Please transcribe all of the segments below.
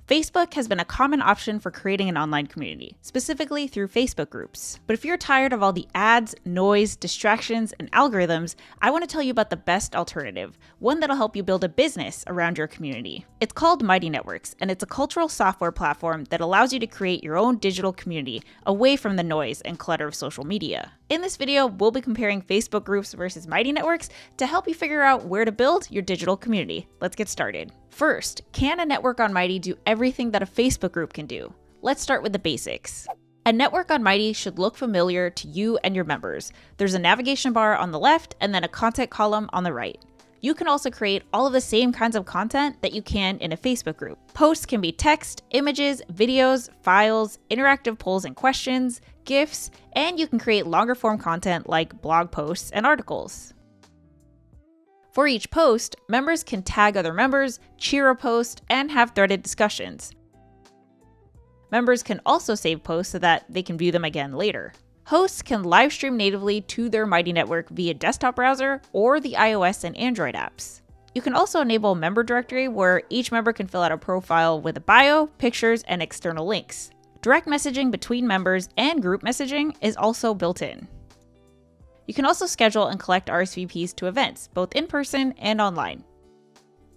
Facebook has been a common option for creating an online community, specifically through Facebook groups. But if you're tired of all the ads, noise, distractions, and algorithms, I want to tell you about the best alternative, one that'll help you build a business around your community. It's called Mighty Networks, and it's a cultural software platform that allows you to create your own digital community away from the noise and clutter of social media. In this video, we'll be comparing Facebook groups versus Mighty Networks to help you figure out where to build your digital community. Let's get started. First, can a network on Mighty do everything that a Facebook group can do? Let's start with the basics. A network on Mighty should look familiar to you and your members. There's a navigation bar on the left and then a content column on the right. You can also create all of the same kinds of content that you can in a Facebook group. Posts can be text, images, videos, files, interactive polls and questions, GIFs, and you can create longer form content like blog posts and articles. For each post, members can tag other members, cheer a post, and have threaded discussions. Members can also save posts so that they can view them again later. Hosts can live stream natively to their Mighty Network via desktop browser or the iOS and Android apps. You can also enable a member directory where each member can fill out a profile with a bio, pictures, and external links. Direct messaging between members and group messaging is also built in. You can also schedule and collect RSVPs to events, both in person and online.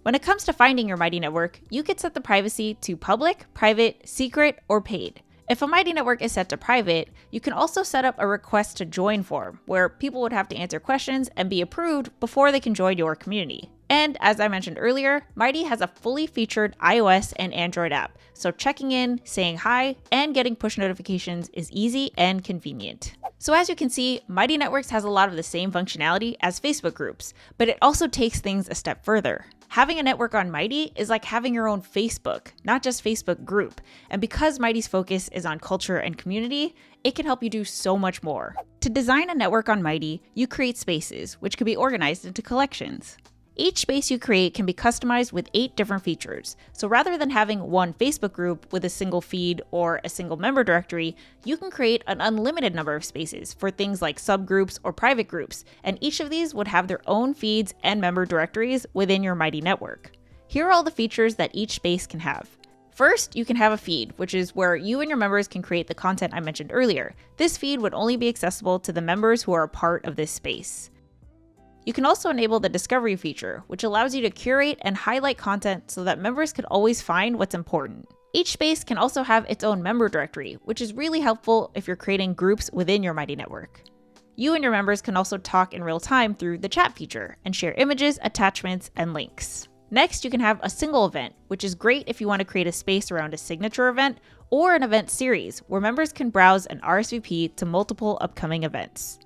When it comes to finding your Mighty Network, you can set the privacy to public, private, secret, or paid. If a Mighty Network is set to private, you can also set up a request to join form, where people would have to answer questions and be approved before they can join your community. And as I mentioned earlier, Mighty has a fully featured iOS and Android app, so checking in, saying hi, and getting push notifications is easy and convenient. So as you can see, Mighty Networks has a lot of the same functionality as Facebook groups, but it also takes things a step further. Having a network on Mighty is like having your own Facebook, not just Facebook group. And because Mighty's focus is on culture and community, it can help you do so much more. To design a network on Mighty, you create spaces, which can be organized into collections. Each space you create can be customized with 8 different features. So rather than having one Facebook group with a single feed or a single member directory, you can create an unlimited number of spaces for things like subgroups or private groups, and each of these would have their own feeds and member directories within your Mighty Network. Here are all the features that each space can have. First, you can have a feed, which is where you and your members can create the content I mentioned earlier. This feed would only be accessible to the members who are a part of this space. You can also enable the discovery feature, which allows you to curate and highlight content so that members can always find what's important. Each space can also have its own member directory, which is really helpful if you're creating groups within your Mighty Network. You and your members can also talk in real time through the chat feature and share images, attachments, and links. Next, you can have a single event, which is great if you want to create a space around a signature event or an event series where members can browse and RSVP to multiple upcoming events.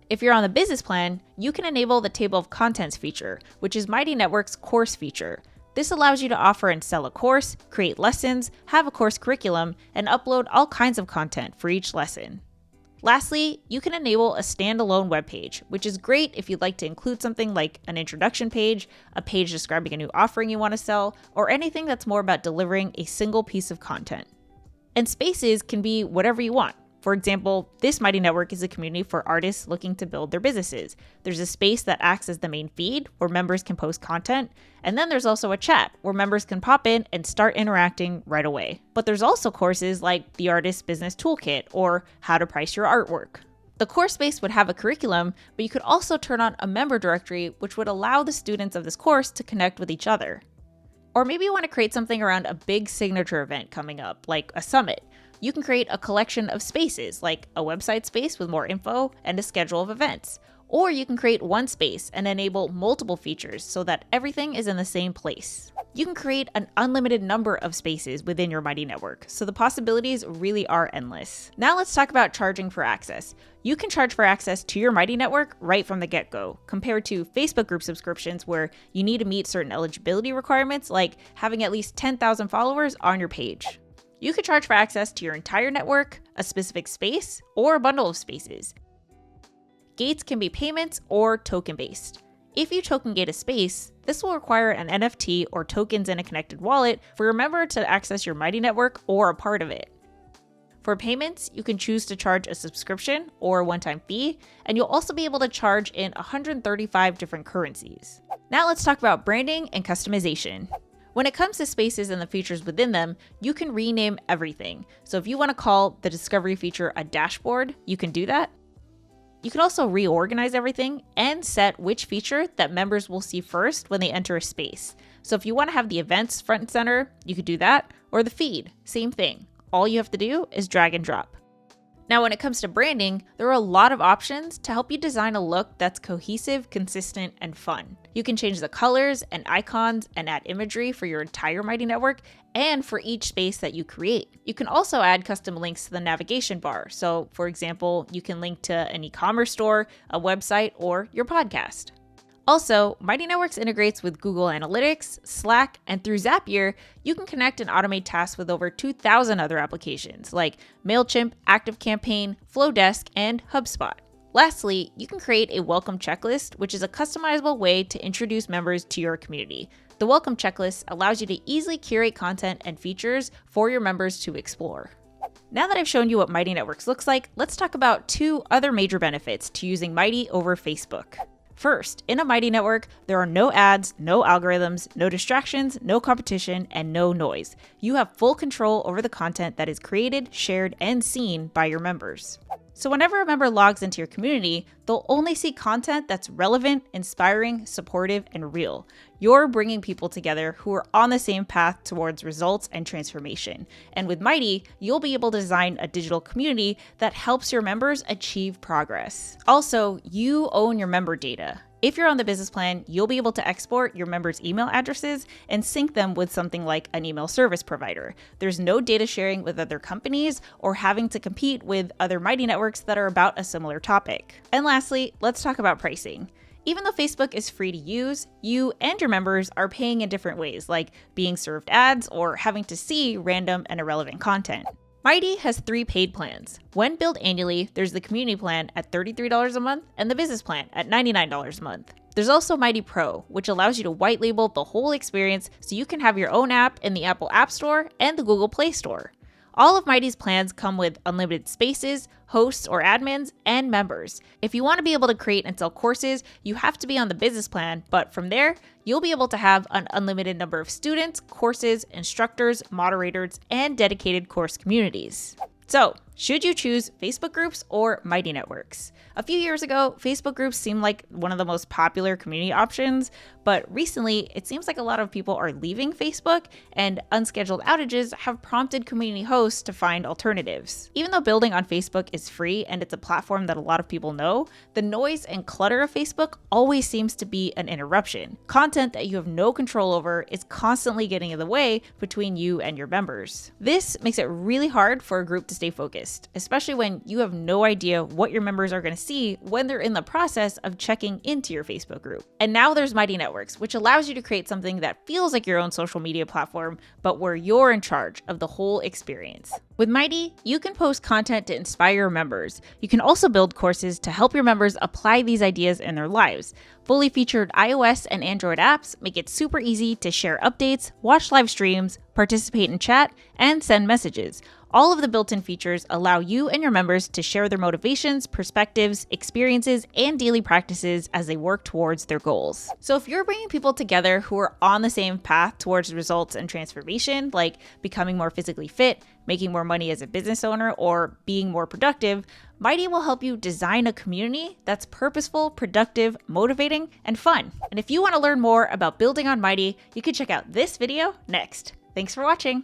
If you're on the business plan, you can enable the table of contents feature, which is Mighty Network's course feature. This allows you to offer and sell a course, create lessons, have a course curriculum, and upload all kinds of content for each lesson. Lastly, you can enable a standalone web page, which is great if you'd like to include something like an introduction page, a page describing a new offering you want to sell, or anything that's more about delivering a single piece of content. And spaces can be whatever you want. For example, this Mighty Network is a community for artists looking to build their businesses. There's a space that acts as the main feed where members can post content, and then there's also a chat where members can pop in and start interacting right away. But there's also courses like the Artist Business Toolkit or How to Price Your Artwork. The course space would have a curriculum, but you could also turn on a member directory which would allow the students of this course to connect with each other. Or maybe you want to create something around a big signature event coming up, like a summit. You can create a collection of spaces, like a website space with more info and a schedule of events. Or you can create one space and enable multiple features so that everything is in the same place. You can create an unlimited number of spaces within your Mighty Network, so the possibilities really are endless. Now let's talk about charging for access. You can charge for access to your Mighty Network right from the get-go, compared to Facebook group subscriptions where you need to meet certain eligibility requirements, like having at least 10,000 followers on your page. You could charge for access to your entire network, a specific space, or a bundle of spaces. Gates can be payments or token-based. If you token gate a space, this will require an NFT or tokens in a connected wallet for your member to access your Mighty Network or a part of it. For payments, you can choose to charge a subscription or a one-time fee, and you'll also be able to charge in 135 different currencies. Now let's talk about branding and customization. When it comes to spaces and the features within them, you can rename everything. So if you want to call the discovery feature a dashboard, you can do that. You can also reorganize everything and set which feature that members will see first when they enter a space. So if you want to have the events front and center, you could do that, or the feed, same thing. All you have to do is drag and drop. Now, when it comes to branding, there are a lot of options to help you design a look that's cohesive, consistent, and fun. You can change the colors and icons and add imagery for your entire Mighty network and for each space that you create. You can also add custom links to the navigation bar. So, for example, you can link to an e-commerce store, a website, or your podcast. Also, Mighty Networks integrates with Google Analytics, Slack, and through Zapier, you can connect and automate tasks with over 2,000 other applications like MailChimp, ActiveCampaign, Flowdesk, and HubSpot. Lastly, you can create a welcome checklist, which is a customizable way to introduce members to your community. The welcome checklist allows you to easily curate content and features for your members to explore. Now that I've shown you what Mighty Networks looks like, let's talk about 2 other major benefits to using Mighty over Facebook. First, in a Mighty network, there are no ads, no algorithms, no distractions, no competition, and no noise. You have full control over the content that is created, shared, and seen by your members. So whenever a member logs into your community, they'll only see content that's relevant, inspiring, supportive, and real. You're bringing people together who are on the same path towards results and transformation. And with Mighty, you'll be able to design a digital community that helps your members achieve progress. Also, you own your member data. If you're on the business plan, you'll be able to export your members' email addresses and sync them with something like an email service provider. There's no data sharing with other companies or having to compete with other Mighty networks that are about a similar topic. And lastly, let's talk about pricing. Even though Facebook is free to use, you and your members are paying in different ways, like being served ads or having to see random and irrelevant content. Mighty has 3 paid plans. When billed annually, there's the community plan at $33 a month and the business plan at $99 a month. There's also Mighty Pro, which allows you to white label the whole experience so you can have your own app in the Apple App Store and the Google Play Store. All of Mighty's plans come with unlimited spaces, hosts or admins, and members. If you want to be able to create and sell courses, you have to be on the business plan, but from there, you'll be able to have an unlimited number of students, courses, instructors, moderators, and dedicated course communities. So, should you choose Facebook groups or Mighty networks? A few years ago, Facebook groups seemed like one of the most popular community options, but recently it seems like a lot of people are leaving Facebook, and unscheduled outages have prompted community hosts to find alternatives. Even though building on Facebook is free and it's a platform that a lot of people know, the noise and clutter of Facebook always seems to be an interruption. Content that you have no control over is constantly getting in the way between you and your members. This makes it really hard for a group to stay focused, especially when you have no idea what your members are going to see when they're in the process of checking into your Facebook group. And now there's Mighty Networks, which allows you to create something that feels like your own social media platform, but where you're in charge of the whole experience. With Mighty, you can post content to inspire your members. You can also build courses to help your members apply these ideas in their lives. Fully featured iOS and Android apps make it super easy to share updates, watch live streams, participate in chat, and send messages. All of the built-in features allow you and your members to share their motivations, perspectives, experiences, and daily practices as they work towards their goals. So if you're bringing people together who are on the same path towards results and transformation, like becoming more physically fit, making more money as a business owner, or being more productive, Mighty will help you design a community that's purposeful, productive, motivating, and fun. And if you want to learn more about building on Mighty, you can check out this video next. Thanks for watching.